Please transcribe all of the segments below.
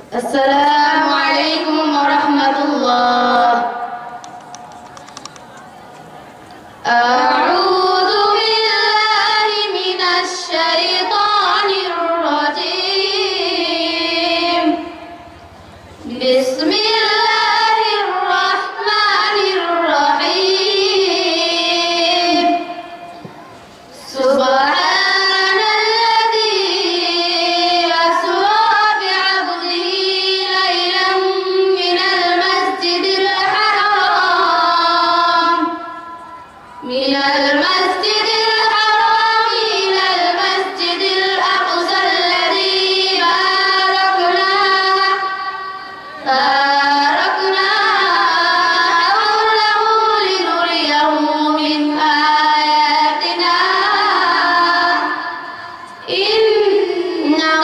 السلام عليكم ورحمة الله. أعوذ بالله من الشيطان الرجيم. بسم الله الرحمن الرحيم. سبحان الذي أسرى بعبده ليلا من المسجد الحرام إلى المسجد الأقصى الذي باركنا حوله لنريه من آياتنا إنه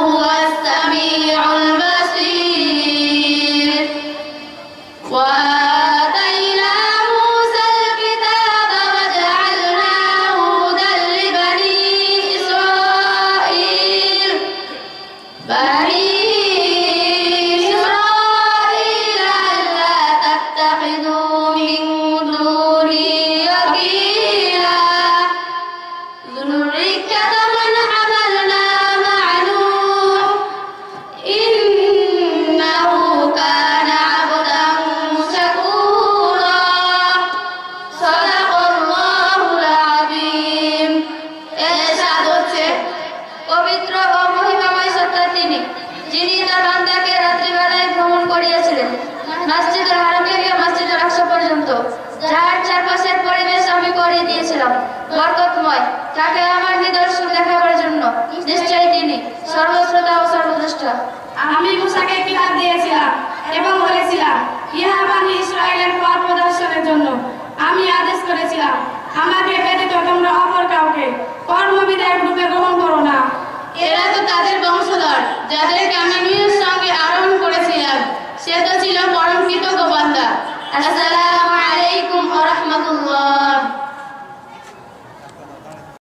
هو السميع البصير. وآتينا موسى الكتاب وجعلناه هدى لبني إسرائيل ألا تتخذوا من دوني وكيلا ذرية من حملنا مع نوح إنه كان عبدا شكورا. صدق الله العظيم. এরশাদ হচ্ছে, পবিত্র ও মহিমাময় সত্তা তিনি, যিনি তার বান্দাকে রাত্রিবেলায় ভ্রমণ করিয়েছিলেন মসজিদুল হারাম থেকে মসজিদুল আকসা পর্যন্ত, যার চারপাশের পরিবেশ আমি করে দিয়েছিলাম বরকতময়, তাকে আমার নিদর্শন দেখাবার জন্য। নিশ্চয়ই তিনি সর্বশ্রোতা ও সর্বদ্রষ্টা। আমি মুসাকে কিতাব দিয়েছিলাম এবং বলেছিলাম, ইহা বনী ইসরাইলের